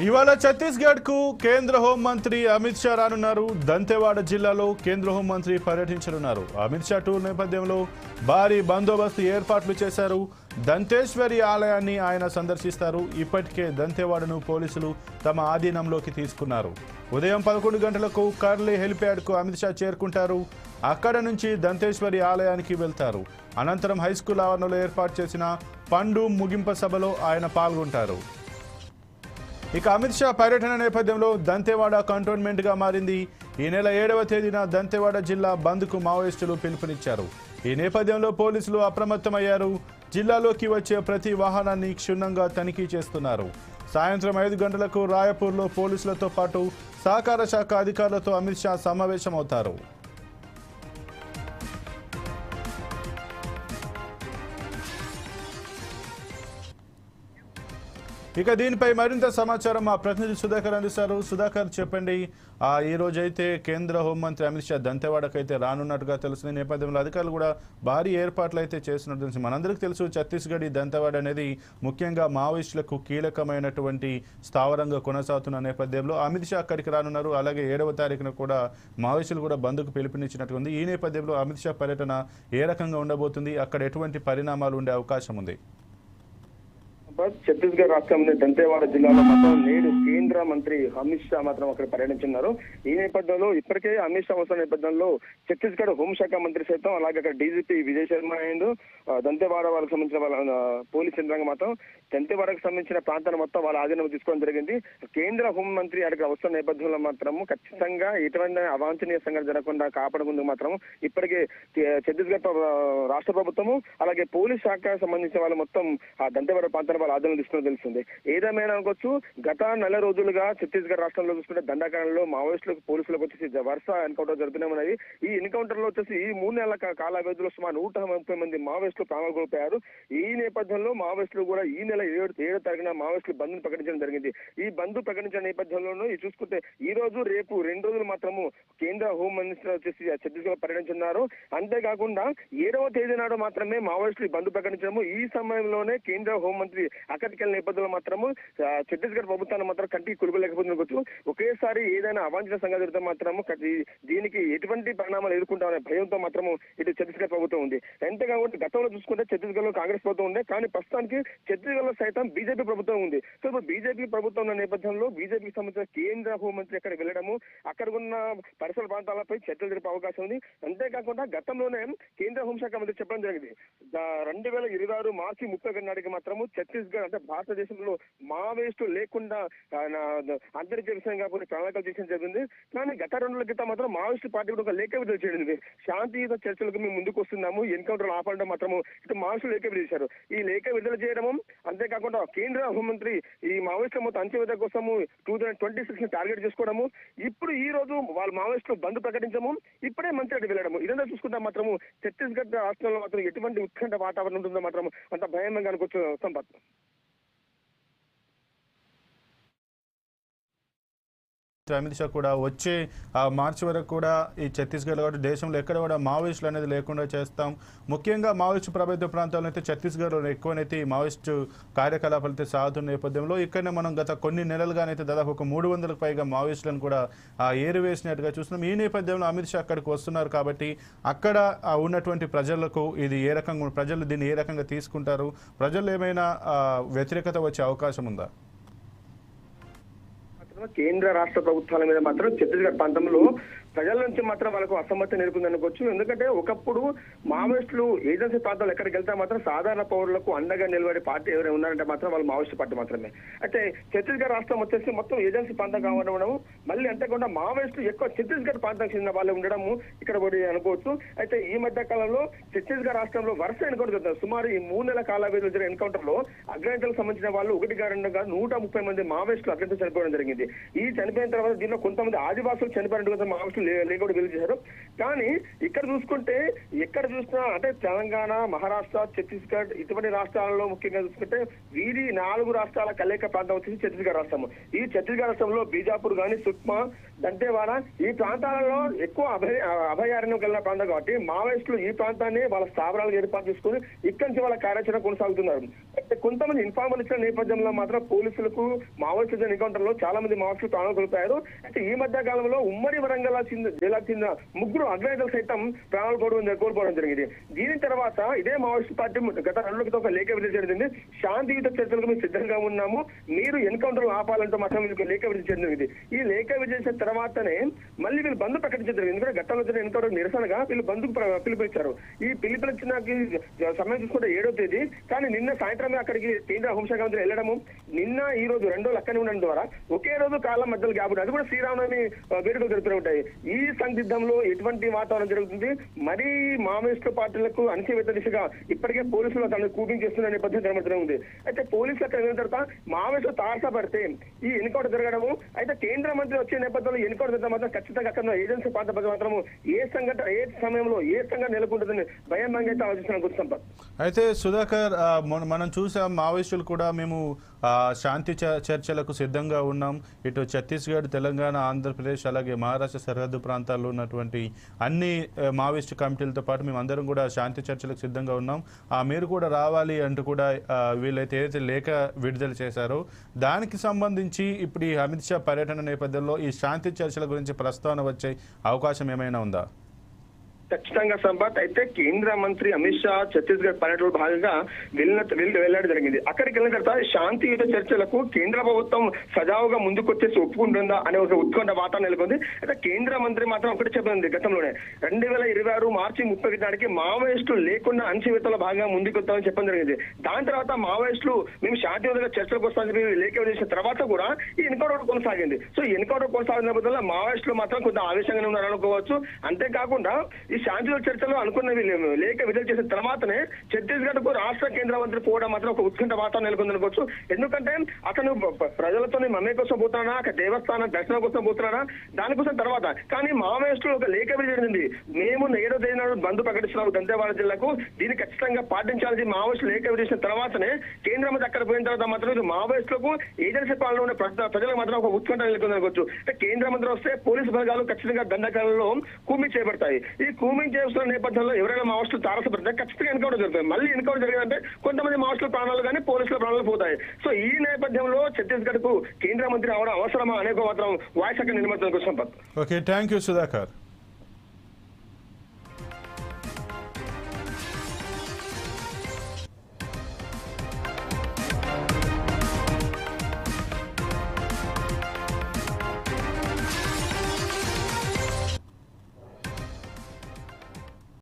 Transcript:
ఇవాళ ఛత్తీస్గఢ్ కు కేంద్ర హోంమంత్రి అమిత్ షా రానున్నారు. దంతెవాడ జిల్లాలో కేంద్ర హోంమంత్రి పర్యటించనున్నారు. అమిత్ షా టూర్ నేపథ్యంలో భారీ బందోబస్తు ఏర్పాట్లు చేశారు. దంతేశ్వరి ఆలయాన్ని ఆయన సందర్శిస్తారు. ఇప్పటికే దంతెవాడను పోలీసులు తమ ఆధీనంలోకి తీసుకున్నారు. ఉదయం 11 గంటలకు కర్లీ హెలిప్యాడ్కు అమిత్ షా చేరుకుంటారు. అక్కడ నుంచి దంతేశ్వరి ఆలయానికి వెళ్తారు. అనంతరం హైస్కూల్ ఆవరణలో ఏర్పాటు చేసిన పండు ముగింపు సభలో ఆయన పాల్గొంటారు. ఇక అమిత్ షా పర్యటన నేపథ్యంలో దంతెవాడ కంటోన్మెంట్గా మారింది. ఈ నెల 7వ తేదీన దంతెవాడ జిల్లా బంద్కు మావోయిస్టులు పిలుపునిచ్చారు. ఈ నేపథ్యంలో పోలీసులు అప్రమత్తమయ్యారు. జిల్లాలోకి వచ్చే ప్రతి వాహనాన్ని క్షుణ్ణంగా తనిఖీ చేస్తున్నారు. సాయంత్రం 5 గంటలకు రాయపూర్లో పోలీసులతో పాటు సహకార శాఖ అధికారులతో అమిత్ షా సమావేశమవుతారు. ఇక దీనిపై మరింత సమాచారం మా ప్రతినిధి సుధాకర్ అందిస్తారు. సుధాకర్, చెప్పండి. ఈ రోజైతే కేంద్ర హోంమంత్రి అమిత్ షా దంతెవాడకు అయితే రానున్నట్టుగా తెలుస్తుంది. నేపథ్యంలో అధికారులు కూడా భారీ ఏర్పాట్లు అయితే చేస్తున్నట్టు తెలుసు. మనందరికీ తెలుసు, ఛత్తీస్గఢ్ దంతెవాడ అనేది ముఖ్యంగా మావోయిస్టులకు కీలకమైనటువంటి స్థావరంగా కొనసాగుతున్న నేపథ్యంలో అమిత్ షా అక్కడికి రానున్నారు. అలాగే 7వ తారీఖున కూడా మావోయిస్టులు కూడా బంద్కు పిలుపునిచ్చినట్టుగా ఉంది. ఈ నేపథ్యంలో అమిత్ షా పర్యటన ఏ రకంగా ఉండబోతుంది? అక్కడ ఎటువంటి పరిణామాలు ఉండే అవకాశం ఉంది? ఛత్తీస్గఢ్ రాష్ట్రంలోని దంతెవాడ జిల్లాలో మాత్రం నేడు కేంద్ర మంత్రి అమిత్ షా మాత్రం అక్కడ పర్యటించున్నారు. ఈ నేపథ్యంలో ఇప్పటికే అమిత్ షా వస్తున్న నేపథ్యంలో ఛత్తీస్గఢ్ హోంశాఖ మంత్రి సైతం, అలాగే అక్కడ డీజీపీ విజయ్ శర్మ అండ్ దంతెవాడ వాళ్ళకి సంబంధించిన వాళ్ళ పోలీస్ యంత్రాంగం మొత్తం దంతెవాడకు సంబంధించిన ప్రాంతాన్ని మొత్తం వాళ్ళ ఆధీనం తీసుకోవడం జరిగింది. కేంద్ర హోంమంత్రి అక్కడికి వస్తున్న నేపథ్యంలో మాత్రం ఖచ్చితంగా ఎటువంటి అవాంఛనీయ సంఘటన జరగకుండా కాపాడుకుందుకు మాత్రం ఇప్పటికే ఛత్తీస్గఢ్ రాష్ట్ర ప్రభుత్వము అలాగే పోలీస్ శాఖకు సంబంధించిన వాళ్ళు మొత్తం ఆ దంతెవాడ ప్రాంతాన్ని వాళ్ళ ఆధీనం తీసుకుని తెలుస్తుంది. ఏదేమైనా అనుకోవచ్చు, గత 4 రోజులుగా ఛత్తీస్గఢ్ రాష్ట్రంలో చూసుకుంటే దండకారణలో మావోయిస్టులకు పోలీసులకు వచ్చేసి వరుస ఎన్కౌంటర్ జరుగుతూనే ఉన్నది. ఈ ఎన్కౌంటర్ లో వచ్చేసి ఈ 3 నెలల కాల వ్యవధిలో సుమారు 130 మంది మావోయిస్టులు ప్రాణాలు కోల్పోయారు. ఈ నేపథ్యంలో మావోయిస్టులు కూడా ఈ నెల 7వ తారీఖున మావోయిస్టులు బంద్ ప్రకటించడం జరిగింది. ఈ బంద్ ప్రకటించిన నేపథ్యంలోనూ చూసుకుంటే ఈ రోజు రేపు 2 రోజులు మాత్రము కేంద్ర హోం మినిస్టర్ వచ్చేసి ఛత్తీస్గఢ్ పర్యటించున్నారు. అంతేకాకుండా 7వ తేదీ నాడు మాత్రమే మావోయిస్టులు బంద్ ప్రకటించడము, ఈ సమయంలోనే కేంద్ర హోంమంత్రి అక్కడికి వెళ్ళిన నేపథ్యంలో మాత్రము ఛత్తీస్గఢ్ ప్రభుత్వాన్ని మాత్రం కంటికి కొలుకోలేకపోతుంది. ఒకేసారి ఏదైనా అవాంఛనీయ సంఘటన జరిగితే మాత్రము దీనికి ఎటువంటి పరిణామాలు ఎదుర్కొంటామనే భయంతో మాత్రము ఇటు ఛత్తీస్గఢ్ ప్రభుత్వం ఉంది. అంతేకాకుండా గతంలో చూసుకుంటే ఛత్తీస్గఢ్ లో కాంగ్రెస్ ప్రభుత్వం ఉండే, కానీ ప్రస్తుతానికి ఛత్తీస్గఢ్ లో సైతం బీజేపీ ప్రభుత్వం ఉంది. సో ఇప్పుడు బీజేపీ ప్రభుత్వం ఉన్న నేపథ్యంలో బీజేపీకి సంబంధించిన కేంద్ర హోంమంత్రి అక్కడ వెళ్ళడము, అక్కడ ఉన్న పరిసర ప్రాంతాలపై చర్చలు జరిపే అవకాశం ఉంది. అంతేకాకుండా గతంలోనే కేంద్ర హోంశాఖ మంత్రి చెప్పడం జరిగింది, 2026 మార్చి 30 నాటికి మాత్రము ఛత్తీస్గఢ్ అంటే భారతదేశంలో మావోయిస్టు లేకుండా అంతర్జాతీయ విషయంగా కొన్ని ప్రణాళికలు చేసిన జరిగింది. కానీ గత 2 రోజుల క్రితం మాత్రం మావోయిస్టు పార్టీ కూడా ఒక లేఖ విడుదల చేయడం, శాంతియుత చర్చలకు మేము ముందుకు వస్తున్నాము, ఎన్కౌంటర్ ఆపడం మాత్రము ఇటు మావోయిస్టులు లేఖ విడుదల చేశారు. ఈ లేఖ విడుదల చేయడము, అంతేకాకుండా కేంద్ర హోంమంత్రి ఈ మావోయిస్టుల మొత్తం అంత్యవేద కోసము 2026 టార్గెట్ చేసుకోవడము, ఇప్పుడు ఈ రోజు వాళ్ళ మావోయిస్టులు బంద్ ప్రకటించము, ఇప్పుడే మంత్రి అటు వెళ్ళడము, ఇదంతా చూసుకుంటా మాత్రము ఛత్తీస్గఢ్ రాష్ట్రంలో మాత్రం ఎటువంటి ఉత్కంఠ వాతావరణం ఉంటుందో మాత్రం అంత భయంగా అనుకోవచ్చు. సంపత్ అమిత్ షా కూడా వచ్చే మార్చి వరకు కూడా ఈ ఛత్తీస్గఢ్ కాబట్టి దేశంలో ఎక్కడ కూడా మావోయిస్టులు అనేది లేకుండా చేస్తాం. ముఖ్యంగా మావోయిస్టు ప్రభావిత ప్రాంతాల్లో అయితే ఛత్తీస్గఢ్లో ఎక్కువనైతే ఈ మావోయిస్టు కార్యకలాపాలు అయితే సాగుతున్న నేపథ్యంలో ఇక్కడనే మనం గత కొన్ని నెలలుగానైతే దాదాపు ఒక 300కు పైగా మావోయిస్టులను కూడా ఏరివేసినట్టుగా చూస్తున్నాం. ఈ నేపథ్యంలో అమిత్ షా అక్కడికి వస్తున్నారు కాబట్టి అక్కడ ఉన్నటువంటి ప్రజలకు ఇది ఏ రకంగా, ప్రజలు దీన్ని ఏ రకంగా తీసుకుంటారు, ప్రజలు ఏమైనా వ్యతిరేకత వచ్చే అవకాశం ఉందా? కేంద్ర రాష్ట్ర ప్రభుత్వాల మీద మాత్రం ఛత్తీస్గఢ్ ప్రాంతంలో ప్రజల నుంచి మాత్రం వాళ్ళకు అసమ్మతి నెలకొంది అనుకోవచ్చు. ఎందుకంటే ఒకప్పుడు మావోయిస్టులు ఏజెన్సీ ప్రాంతాలు ఎక్కడికి వెళ్తే మాత్రం సాధారణ పౌరులకు అండగా నిలబడే పార్టీ ఎవరైనా ఉన్నారంటే మాత్రం వాళ్ళు మావోయిస్టు పార్టీ మాత్రమే. అయితే ఛత్తీస్గఢ్ రాష్ట్రం వచ్చేసి మొత్తం ఏజెన్సీ ప్రాంతం కావడం, మళ్ళీ అంతేకాకుండా మావోయిస్టులు ఎక్కువ ఛత్తీస్గఢ్ ప్రాంతానికి చెందిన వాళ్ళు ఉండడము ఇక్కడ కూడా అనుకోవచ్చు. అయితే ఈ మధ్య కాలంలో ఛత్తీస్గఢ్ రాష్ట్రంలో వరుస ఎన్కౌంటర్ జరుగుతుంది. సుమారు ఈ 3 నెలల కాల వ్యవధిలో జరిగిన ఎన్కౌంటర్ లో అగ్రనేతలకు సంబంధించిన వాళ్ళు 1 2 130 మంది మావోయిస్టులు అగ్రనేతలు చనిపోవడం జరిగింది. జరిగింది. ఈ చనిపోయిన తర్వాత దీనిలో కొంతమంది ఆదివాసులు చనిపోయినట్టు మావోయిస్టులు లేకుండా వెలుగు చేశారు. కానీ ఇక్కడ చూసుకుంటే ఎక్కడ చూసినా అంటే తెలంగాణ, మహారాష్ట్ర, ఛత్తీస్గఢ్ ఇటువంటి రాష్ట్రాలలో ముఖ్యంగా చూసుకుంటే వీరి 4 రాష్ట్రాల కలయిక ప్రాంతం వచ్చేసి ఛత్తీస్గఢ్ రాష్ట్రము. ఈ ఛత్తీస్గఢ్ రాష్ట్రంలో బీజాపూర్ గాని, సుక్మా, దంతేవాడ ఈ ప్రాంతాలలో ఎక్కువ అభయారణ్యం కలిగిన ప్రాంతం కాబట్టి మావోయిస్టులు ఈ ప్రాంతాన్ని వాళ్ళ స్థావరాలకు ఏర్పాటు చేసుకుని ఇక్కడి నుంచి వాళ్ళ కార్యాచరణ కొనసాగుతున్నారు. అయితే కొంతమంది ఇన్ఫార్మల్ ఇచ్చిన నేపథ్యంలో మాత్రం పోలీసులకు మావోయిస్టు ఎన్కౌంటర్ లో చాలా మంది మావోయిస్టులు ప్రాణాలు కోల్పోయారు. అయితే ఈ మధ్య కాలంలో ఉమ్మడి వరంగల్ జిల్లాకు చెందిన 3 అగ్రనేతలు సైతం ప్రాణాలు కోల్పోవడం జరిగింది. దీని తర్వాత ఇదే మావోయిస్టు పార్టీ గత 2 రోజుల క్రితం ఒక లేఖ విడుదల జరిగింది. శాంతియుత చర్చలకు మేము సిద్ధంగా ఉన్నాము, మీరు ఎన్కౌంటర్ ఆపాలంటూ మాత్రం మీకు లేఖ విడుదల జరిగింది. ఈ లేఖ విడుదల చేసిన తర్వాతనే మళ్ళీ వీళ్ళు బంద్ ప్రకటించారు. ఎందుకంటే గతంలో జరిగిన ఎన్కౌంటర్ నిరసనగా వీళ్ళు బంద్కు పిలుపునిచ్చారు. ఈ పిలుపునిచ్చిన సమయం చూసుకుంటే 7వ తేదీ, కానీ నిన్న సాయంత్రమే అక్కడికి కేంద్ర హోంశాఖ మంత్రి వెళ్ళడము, నిన్న ఈ రోజు 2 రోజులు అక్కడే ఉండడం ద్వారా ఒకే రోజు కాలం మధ్యలో గ్యాప్ ఉంటుంది. అది కూడా శ్రీరామనవమి వేడుకలు జరుగుతూ ఉంటాయి. ఈ సందిగ్ధంలో ఎటువంటి వాతావరణం జరుగుతుంది, మరీ మావోయిస్టు పార్టీలకు అణచివేత దిశగా ఇప్పటికే పోలీసులు తనను కూపింగ్ చేస్తున్న నేపథ్యం కనబడుతూనే ఉంది. అయితే పోలీసులు అక్కడ వెళ్ళిన తర్వాత మావోయిస్టులు తారసపడితే ఈ ఎన్కౌంటర్ జరగడము, అయితే కేంద్ర మంత్రి వచ్చే నేపథ్యంలో ఎన్కౌంటర్ జరిగితే మాత్రం ఖచ్చితంగా అక్కడ ఏజెన్సీ ప్రాంత ప్రజలు మాత్రము ఏ సమయంలో ఏ సంఘటన నెలకొంటుందని భయం అయితే ఆలోచిస్తున్నాను సంపత్. అయితే సుధాకర్, మనం చూసాం మావోయిస్టులు కూడా మేము శాంతి చర్చలకు సిద్ధంగా ఉన్నాం. ఇటు ఛత్తీస్గఢ్, తెలంగాణ, ఆంధ్రప్రదేశ్ అలాగే మహారాష్ట్ర సరిహద్దు ప్రాంతాల్లో ఉన్నటువంటి అన్ని మావోయిస్టు కమిటీలతో పాటు మేము అందరం కూడా శాంతి చర్చలకు సిద్ధంగా ఉన్నాం, మీరు కూడా రావాలి అంటూ కూడా వీళ్ళైతే ఏదైతే లేఖ విడుదల చేశారో దానికి సంబంధించి ఇప్పుడు ఈ అమిత్ షా పర్యటన నేపథ్యంలో ఈ శాంతి చర్చల గురించి ప్రస్తావన వచ్చే అవకాశం ఏమైనా ఉందా? ఖచ్చితంగా సంపత్. అయితే కేంద్ర మంత్రి అమిత్ షా ఛత్తీస్గఢ్ పర్యటనలో భాగంగా వెళ్ళడం జరిగింది. అక్కడికి వెళ్ళిన తర్వాత శాంతియుత చర్చలకు కేంద్ర ప్రభుత్వం సజావుగా ముందుకొచ్చేసి ఒప్పుకుంటుందా అనే ఒక ఉత్కంఠ వాతావరణం నెలకొంది. అయితే కేంద్ర మంత్రి మాత్రం ఒకటి చెప్పింది, గతంలోనే 2026 మార్చి 30 నాటికి మావోయిస్టులు లేకుండా అణచివేతలో భాగంగా ముందుకొస్తామని చెప్పడం జరిగింది. దాని తర్వాత మావోయిస్టులు మేము శాంతియుతంగా చర్చలకు వస్తామని లేఖ చేసిన తర్వాత కూడా ఈ ఎన్కౌంటర్ కొనసాగింది. సో ఈ ఎన్కౌంటర్ కొనసాగిన బదులు మావోయిస్టులు మాత్రం కొంత ఆవేశంగానే ఉన్నారనుకోవచ్చు. అంతేకాకుండా ఈ శాంతియుత చర్చలు అనుకున్నవి లేఖ విడుదల చేసిన తర్వాతనే ఛత్తీస్గఢ్ కు రాష్ట్ర కేంద్ర మంత్రి పోవడం మాత్రం ఒక ఉత్కంఠ వాతావరణం నెలకొందనుకోవచ్చు. ఎందుకంటే అతను ప్రజలతో మమ్మే కోసం పోతున్నాడా, అక్కడ దేవస్థానం దర్శనం కోసం పోతున్నాడా, దానికోసం తర్వాత. కానీ మావోయిస్టులు ఒక లేఖ విడుదల, మేము 7వ తేదీ నాడు బంద్ ప్రకటిస్తున్నాము దంతేవాడ జిల్లాకు, దీన్ని ఖచ్చితంగా పాటించాలని మావోయిస్టులు లేఖ విడిచిన తర్వాతనే కేంద్ర మంత్రి అక్కడ పోయిన తర్వాత మాత్రం మావోయిస్టులకు ఏజెన్సీ పాలన ఉన్న ప్రజలకు మాత్రం ఒక ఉత్కంఠ నెలకొందనుకోవచ్చు. కేంద్ర మంత్రి వస్తే పోలీసు బలగాలు ఖచ్చితంగా దండకాలలో కూమింగ్ చేపడతాయి. ఈ కూమింగ్ చేస్తున్న నేపథ్యంలో ఎవరైనా మావోయిస్టులు తారసపడితే ఖచ్చితంగా ఎన్కౌంటర్ జరుగుతాయి. మళ్ళీ ఎన్కౌంటర్ జరిగిందంటే కొంతమంది మావోయిస్టుల ప్రాణాలు కానీ పోలీసుల ప్రాణాలు పోతాయి. సో ఈ నేపథ్యంలో ఛత్తీస్గఢ్ కు కేంద్ర మంత్రి అవడం అవసరమా అనే మాత్రం వాయిస్ అక్కడ నిలబడుతుంది Sampath. Okay, thank you Sudhakar.